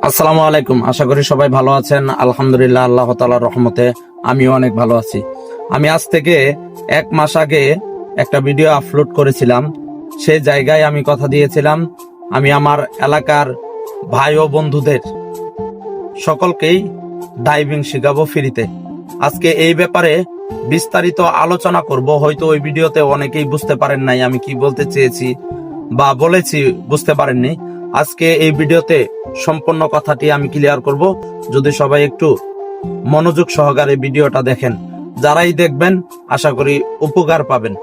আসসালামু আলাইকুম। আশা করি সবাই ভালো আছেন। আলহামদুলিল্লাহ, আল্লাহ তাআলার রহমতে আমিও অনেক ভালো আছি। আমি আজ থেকে 1 মাস আগে একটা ভিডিও আপলোড করেছিলাম। সেই জায়গায় আমি কথা দিয়েছিলাম আমি আমার এলাকার ভাই ও বন্ধুদের সকলকেই ডাইভিং শেখাবো ফ্রিতে। আজকে এই ব্যাপারে বিস্তারিত আলোচনা করব। হয়তো ওই ভিডিওতে অনেকেই বুঝতে পারেন নাই আমি কি বলতে চেয়েছি বা বলেছি, বুঝতে পারেননি। আজকে এই ভিডিওতে সম্পূর্ণ কথাটি আমি ক্লিয়ার করব। যদি সবাই একটু মনোযোগ সহকারে ভিডিওটা দেখেন, যারাই দেখবেন আশা করি উপকার পাবেন।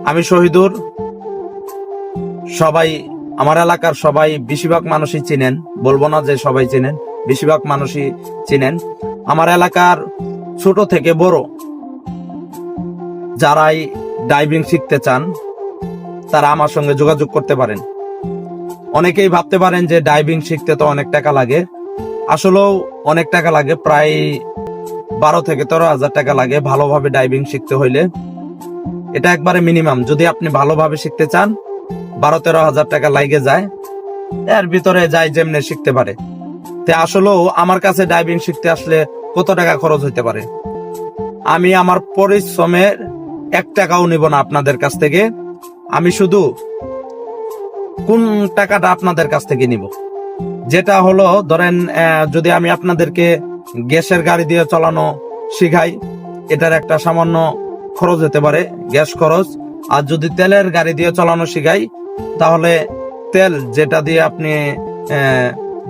আমি শহীদুর, সবাই আমার এলাকার সবাই বেশিরভাগ মানুষই চিনেন, বলবো না যে সবাই চিনেন, বেশিরভাগ মানুষই চিনেন। আমার এলাকার ছোট থেকে বড় যারাই ডাইভিং শিখতে চান তারা আমার সঙ্গে যোগাযোগ করতে পারেন। অনেকেই ভাবতে পারেন যে ডাইভিং শিখতে তো অনেক টাকা লাগে। আসলেও অনেক টাকা লাগে, প্রায় 12 থেকে 13 হাজার টাকা লাগে ভালোভাবে ডাইভিং শিখতে হইলে। এটা একবারে মিনিমাম। যদি আপনি ভালোভাবে শিখতে চান 12-13 হাজার টাকা লাগে যায়, এর ভিতরে যাই যেমনে শিখতে পারে। তে আসলেও আমার কাছে ডাইভিং শিখতে আসলে কত টাকা খরচ হইতে পারে, আমি আমার পরিশ্রমের 1 টাকাও নিব না আপনাদের কাছ থেকে। আমি শুধু কোন টাকাটা আপনাদের কাছ থেকে নিব, যেটা হলো ধরেন যদি আমি আপনাদেরকে গ্যাসের গাড়ি দিয়ে চালানো শিখাই, এটার একটা সামান্য খরচ হতে পারে, গ্যাস খরচ। আর যদি তেলের গাড়ি দিয়ে চালানো শিখাই, তাহলে তেল যেটা দিয়ে আপনি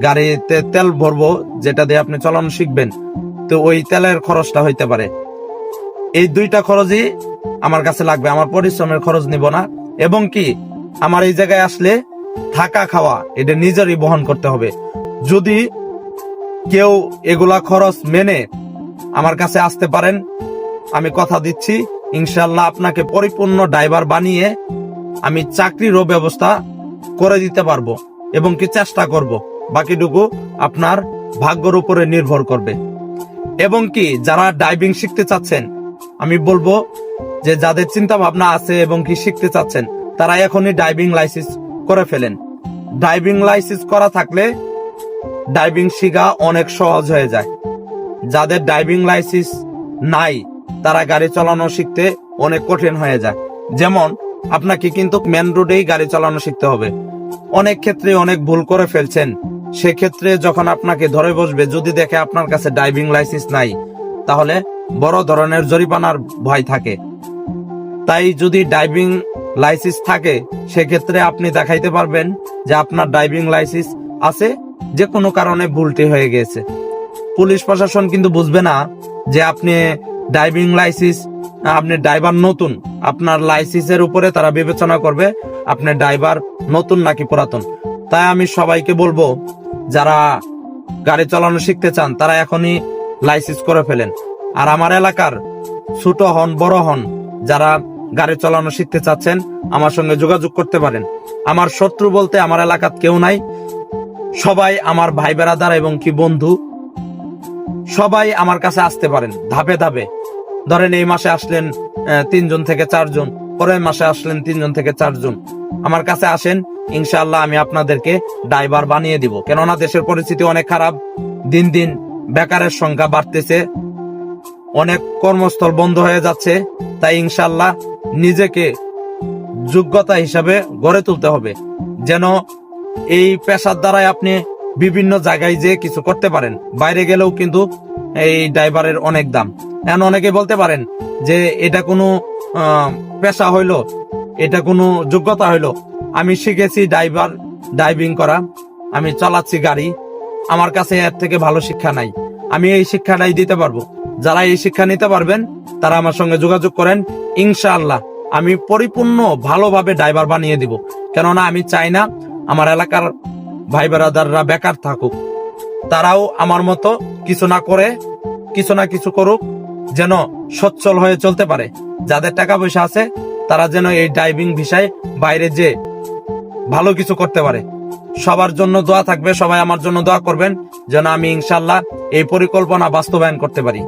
গাড়িতে তেল ভরবো, যেটা দিয়ে আপনি চালানো শিখবেন, তো ওই তেলের খরচটা হইতে পারে। এই 2টা খরচই আমার কাছে লাগবে, আমার পরিশ্রমের খরচ নিব না। এবং কি আমার এই জায়গায় আসলে থাকা খাওয়া এটা নিজেরই বহন করতে হবে। যদি কেউ এগুলা খরচ মেনে আমার কাছে আসতে পারেন, আমি কথা দিচ্ছি ইনশাল্লাহ আপনাকে পরিপূর্ণ ড্রাইভার বানিয়ে আমি চাকরিরও ব্যবস্থা করে দিতে পারবো, এবং কি চেষ্টা করব। বাকিটুকু আপনার ভাগ্যের উপরে নির্ভর করবে। এবং কি যারা ডাইভিং শিখতে চাচ্ছেন, আমি বলবো যে যাদের চিন্তা ভাবনা আছে এবং কি শিখতে চাচ্ছেন, তারা এখনই ডাইভিং লাইসেন্স করে ফেলেন। ডাইভিং লাইসেন্স করা থাকলে ডাইভিং শেখা অনেক সহজ হয়ে যায়। যাদের ডাইভিং লাইসেন্স নাই তারা গাড়ি চালানো শিখতে অনেক কঠিন হয়ে যায়। যেমন আপনাকে কিন্তু মেন রোডেই গাড়ি চালানো শিখতে হবে। অনেক ক্ষেত্রে অনেক ভুল করে ফেলছেন। সেক্ষেত্রে যখন আপনাকে ধরে বসবে, যদি দেখে আপনার কাছে ড্রাইভিং লাইসেন্স নাই, তাহলে বড় ধরনের জরিমানার ভয় থাকে। তাই যদি ড্রাইভিং লাইসেন্স থাকে, সেক্ষেত্রে আপনি দেখাইতে পারবেন যে আপনার ড্রাইভিং লাইসেন্স আছে, যে কোনো কারণে ভুলটি হয়ে গেছে। পুলিশ প্রশাসন কিন্তু বুঝবে না যে আপনি ড্রাইভিং লাইসেন্স, আপনি ড্রাইভার নতুন। আপনার লাইসেন্সের উপরে তারা বিবেচনা করবে আপনি ড্রাইভার নতুন নাকি পুরাতন। তাই আমি সবাইকে বলবো, যারা গাড়ি চালানো শিখতে চান তারা এখনই লাইসেন্স করে ফেলেন। আর আমার এলাকার ছোট হন বড় হন, যারা গাড়ি চালানো শিখতে চাচ্ছেন আমার সঙ্গে যোগাযোগ করতে পারেন। আমার শত্রু বলতে আমার এলাকার কেউ নাই, সবাই আমার ভাই বেড়াদার এবং কি বন্ধু। সবাই আমার কাছে আসতে পারেন ধাপে ধাপে। ধরেন এই মাসে আসলেন 3 জন থেকে 4 জন, পরের মাসে আসলেন 3 জন থেকে 4 জন। আমার কাছে আসেন, ইনশাআল্লাহ আমি আপনাদেরকে ড্রাইভার বানিয়ে দিব। কেননা দেশের পরিস্থিতি অনেক খারাপ, দিন দিন বেকারের সংখ্যা বাড়তেছে, অনেক কর্মস্থল বন্ধ হয়ে যাচ্ছে। তাই ইনশাআল্লাহ নিজেকে যোগ্যতা হিসাবে গড়ে তুলতে হবে, যেন এই পেশার দ্বারাই আপনি বিভিন্ন জায়গায় যে কিছু করতে পারেন। বাইরে গেলেও কিন্তু এই ড্রাইভারের অনেক দাম। এখন অনেকে বলতে পারেন যে এটা কোনো পেশা হইলো, এটা কোনো যোগ্যতা হইলো। আমি শিখেছি ড্রাইভিং করা, আমি চালাচ্ছি গাড়ি, আমার কাছে এর থেকে ভালো শিক্ষা নাই। আমি এই শিক্ষাটাই দিতে পারবো। যারা এই শিক্ষা নিতে পারবেন তারা আমার সঙ্গে যোগাযোগ করেন। ইনশাআল্লাহ আমি পরিপূর্ণ ভালোভাবে ড্রাইভার বানিয়ে দিব। কেননা আমি চাই না আমার এলাকার ভাই বেড়াদাররা বেকার থাকুক। তারাও আমার মতো কিছু না করে কিছু না কিছু করুক, যেন সচ্ছল হয়ে চলতে পারে। যাদের টাকা পয়সা আছে তারা যেন এই ড্রাইভিং ভিসায় বাইরে যে ভালো কিছু করতে পারে। সবার জন্য দোয়া থাকবে, সবাই আমার জন্য দোয়া করবেন যেন আমি ইনশাআল্লাহ এই পরিকল্পনা বাস্তবায়ন করতে পারি।